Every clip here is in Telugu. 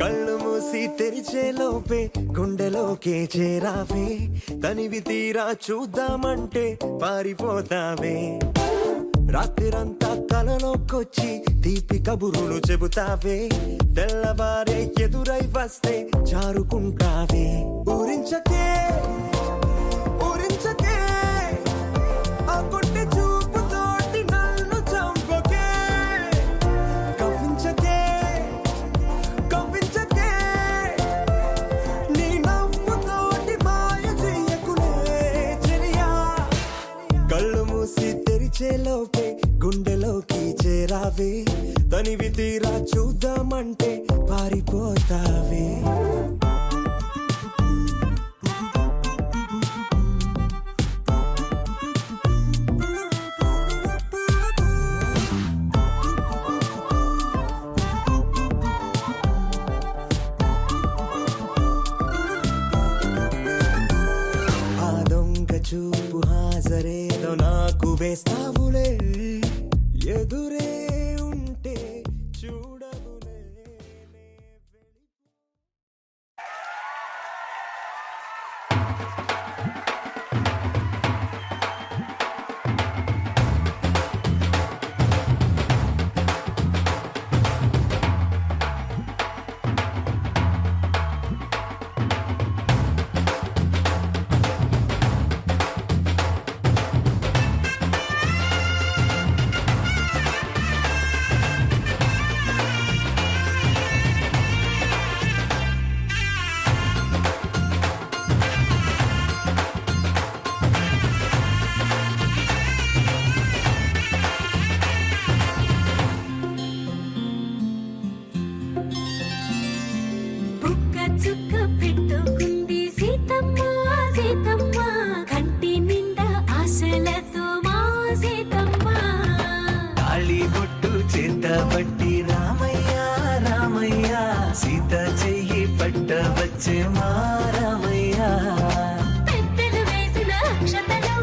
కళ్ళు మూసి తెరిచే లోపే గుండెలోకే చేరావే, తనివి తీరా చూద్దామంటే పారిపోతావే. రాత్రిరంతా కలలోకొచ్చి తీపి కబురులు చెబుతావే, తెల్లవారే ఎదురై వస్తే జారుకుంటావే. ఊరించకే ఊరించకే ఆ కొట్టి చూపుతోటి నన్ను చంపకే. కవ్వించకే కవ్వించకే నీ నవ్వుతోటి మాయ చెయ్యకులే చెలియా. కళ్ళు మూసి తెరిచే లోపే గుండెలోకి చేరావే, తనివి తీరా చూద్దామంటే పారిపోతావే. ఆ దొంగ చూపు హాజరేదో నాకు వేస్తావులే, ఎదురే ఉంటే చూడవులే. బుక్క చుక్క పెట్టుకుంది సీతమ్మ సీతమ్మ, కంటి నిండా ఆశలతో మా సీతమ్మ. తాళి బొట్టు చేతబట్టి రామయ్య రామయ్య, సీత చెయ్యి పట్ట వచ్చే మా రామయ్య. పెద్దలు వేసిన అక్షతలు,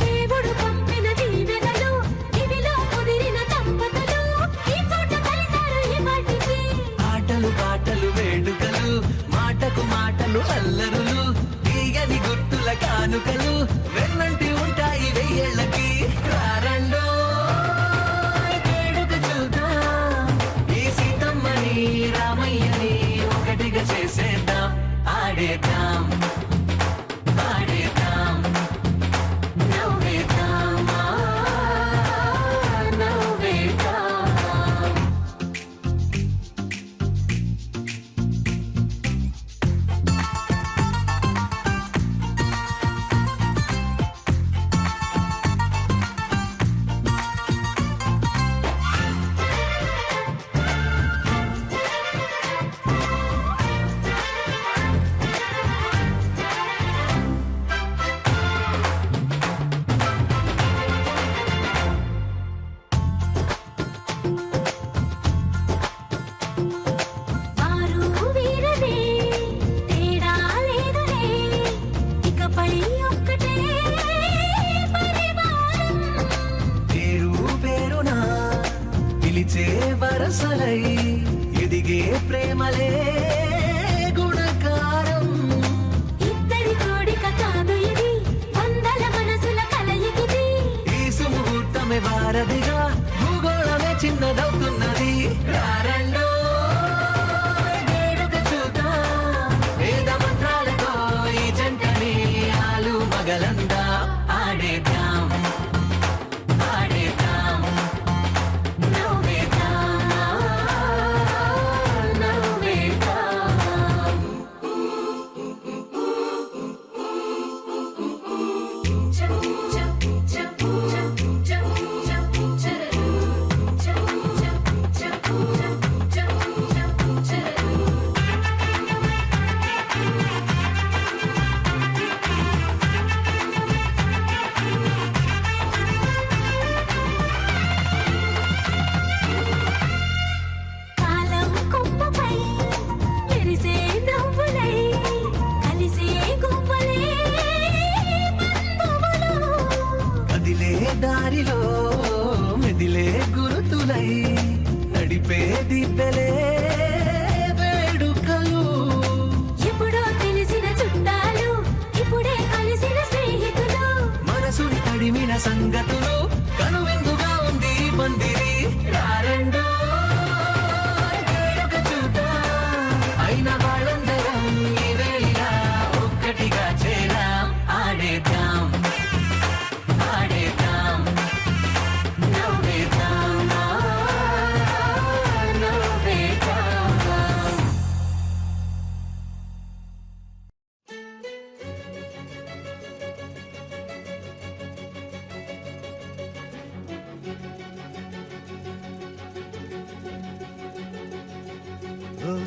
దేవుడు పంపిన దీవెనలు, ఇవిలో కుదిరిన దంపతులు ఈ చోట కలిసారు ఇవాటికి. ఆటలు పాటలు వేడుకలు, మాటకు మాటలు అల్లరులు, తీయని గుర్తుల కానుకలు వెన్నంటి ఉంటాయి వెయ్యేళ్ళకి. రారండో వేడుక చూద్దాం, ఈ సీతమ్మని రామయ్యని ఒకటిగా చేసేద్దాం. ఆడేద్దాం పాడేద్దాం నవ్వేద్దాం నవ్వేద్దాం.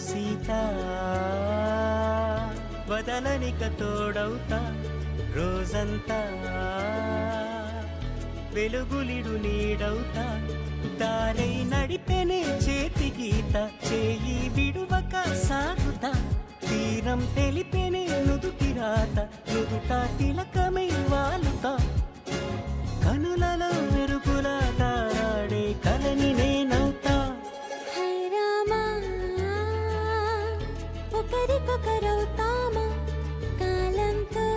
సీత వదలనిక తోడవుతా రోజంతా వెలుగులిడు నీడవుతా దారై నడిపెనే చేతి గీత చేయి విడువక సాగుతా తీరం తెలిపెనే నుదుటి రాత నుదుట తిలకమై వాలుతా కనులలో మెరుగుల తారాడే కలని నేనవుతా హై రామా ఒకరికొకరవుతామా కాలంతో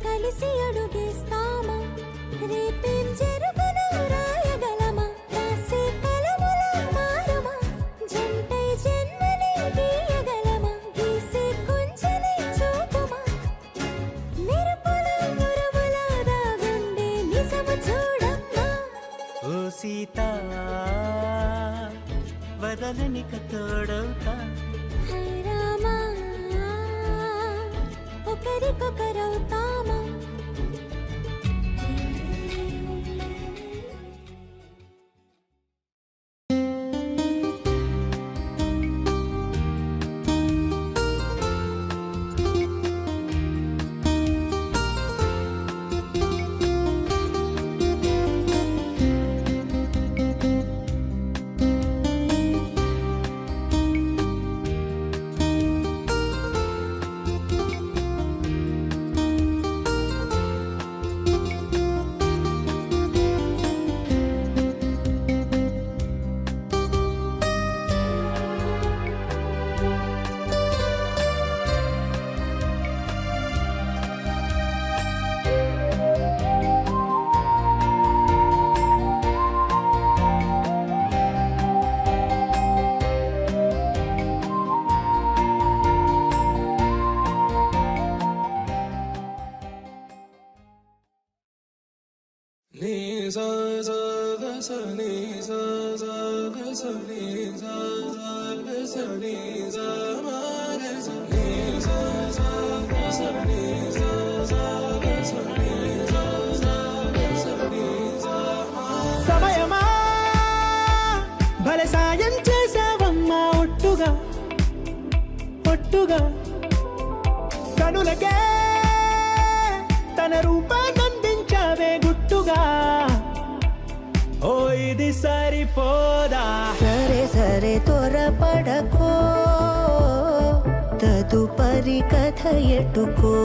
కలిసి అడుగేస్తామా రేపేం జరుగునో రాయగలమా రాసే కలముల మారమా జంటై జన్మని గీయగలమా గీసే కొంచెని చూపుమా మెరుపుల మురముల దాగుండే నిజము చూడమ్మా ఓ సీత వదలనిక తోడవుతా హై రామా ఒకరికొకరవుతామా సమయమా భలే సాయం చేసావమ్మా ఒట్టుగా ఒట్టుగా కనులకే తన రూపాన్నందించావే గుట్టుగా ఓ ఇది సరిపోదా సరే సరే త్వరపడకో తదుపరి కథ ఎటుకో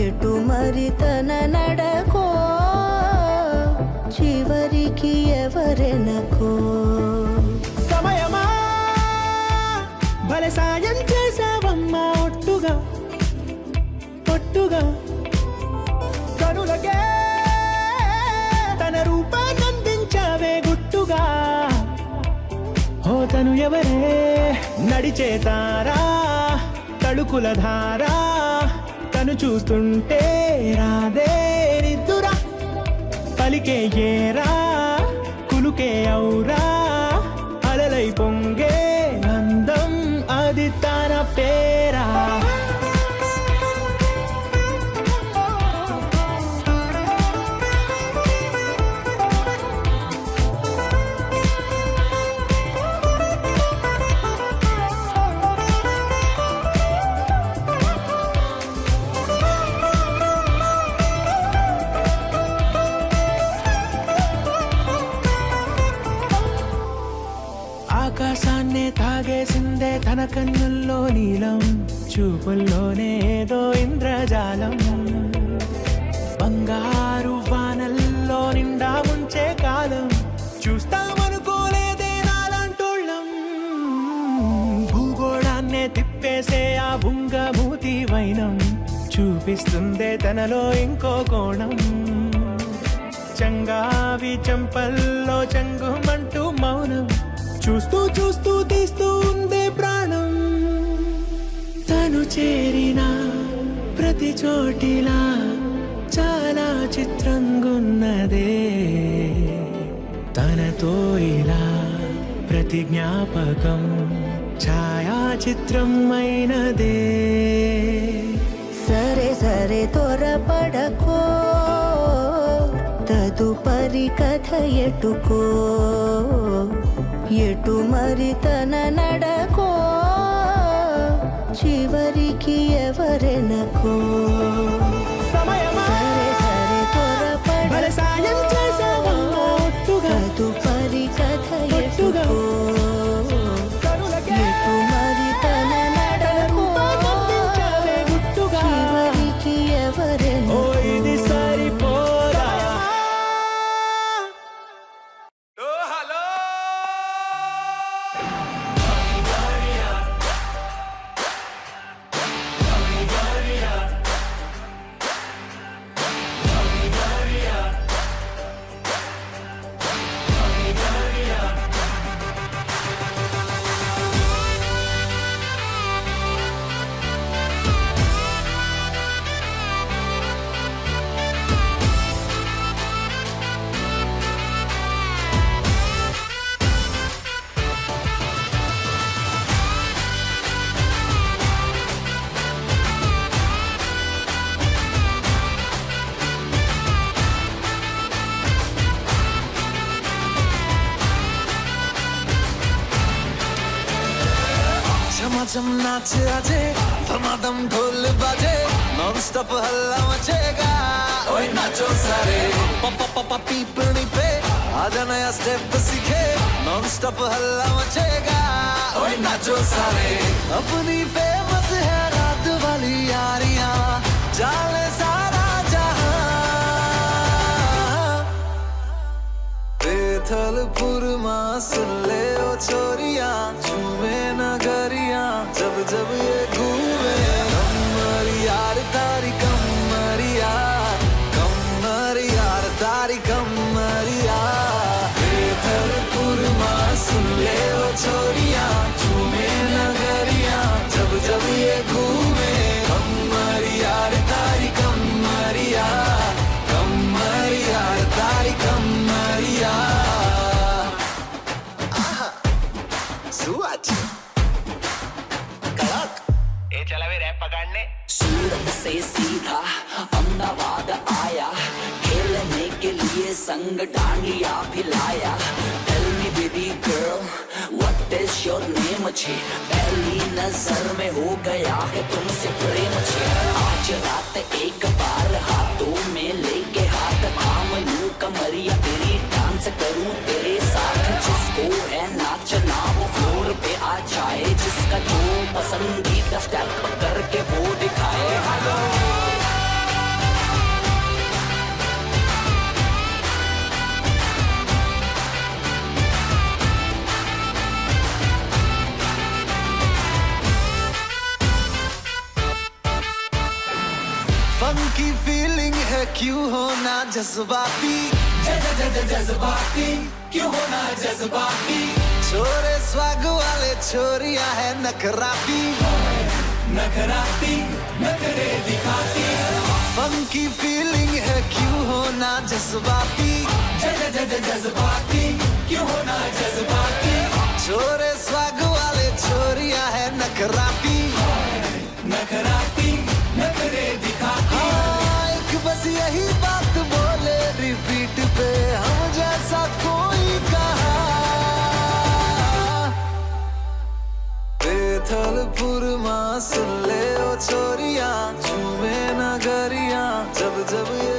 ఎటు మరి తన నడకో చివరికి ఎవరెనకో సమయమా భలే సాయం చేసావమ్మా ఒట్టుగా ఒట్టుగా కనులకే తన రూపాన్నందించావే గుట్టుగా ఓ తను ఎవరే నడిచే తారా తళుకుల ధారా తను చూస్తుంటే రాదే నిద్దురా పలికే ఏరా కులుకే ఔరా అలలై పొంగే అందం అది తన పేరా ఆకాశాన్నే తాగేసిందే తన కన్నుల్లో నీలం చూపుల్లోనే ఏదో ఇంద్రజాలం బంగారు వానల్లో నిండా ముంచే కాలం చూస్తామనుకోలేదే నాలాంటోళ్ళం భూగోళాన్నే తిప్పేసే ఆ బుంగమూతి వైనం చూపిస్తుందే తనలో ఇంకో కోణం చంగావి చంపల్లో చంగుమంటూ మౌనం చూస్తూ చూస్తూ తీస్తూ ఉందే ప్రాణం తను చేరిన ప్రతి చోటిలా చాలా చిత్రంగున్నదే తనతో ఇలా ప్రతి జ్ఞాపకం ఛాయాచిత్రం అయినదే సరే సరే త్వరపడకో తదుపరి కథ ఎటుకో ఎటు మరి తన నడకో చివరికి ఎవరెనకో సమయమా సరే సరే త్వరపడ భలే సాయం చేసావమ్మా ఒట్టుగా తదుపరి కథ ఒట్టుగా ఎటుకో కరులకే ఎటు మరి తన నడకో కనిపించావే గుట్టుగా చివరికి ఓ ఎవరెనకో ఇది సరిపోదా ఓ హలో झमाझम नाच आजे धमाधम ढोल बाजे नॉन स्टॉप हल्ला मचेगा ओए नाचो सारे पप्पा पप्पा पीपनी पे आजा नया स्टेप सीखे नॉन स्टॉप हल्ला मचेगा ओए नाचो सारे अपनी फेमस है रात वाली यारियां जाने सारा जहां बेथलपुर मां सुन ले ओ छोरिया झूमे नगरिया जब जब ये घूमे कमरिया तारी कमरिया कमरिया तारी कमरिया बेथलपुर मां सुन ले ओ छोरिया झूमे नगरिया जब जब ये घूमे कमरिया तारी कमरिया कमरिया तारी कमरिया सुअज कड़क ये चला वे रैप पकड़ने सूरत से सीधा अहमदाबाद आया खेलने के लिए संग डांडिया भी लाया Tell me baby girl what is your name छे पहली नजर में हो गया है तुमसे प्रेम छे आज रात एक बार हाथों में लेके हाथ थाम लूं कमरिया तेरी डांस करूं तेरे साथ जिसको है नाचना वो फ्लोर पे आ जाए जिसका जो पसंदीदा स्टेप करके वो दिखाए हेलो फंकी फीलिंग है क्यों होना जज्बाती जज्बाती क्यों होना जज्बाती छोरे स्वाग वाले छोरिया है नखराती नखराती नखरे दिखाती फंकी फीलिंग है क्यों होना जज्बाती जज्बाती क्यों होना जज्बाती छोरे स्वाग वाले छोरिया है नखराती नखराती नखरे दिखाती एक बस यही बात बोले रिपीट पे हम जैसा कोई कहा बेथलपुर मां सुन ले ओ छोरिया झूमे नगरिया जब जब ये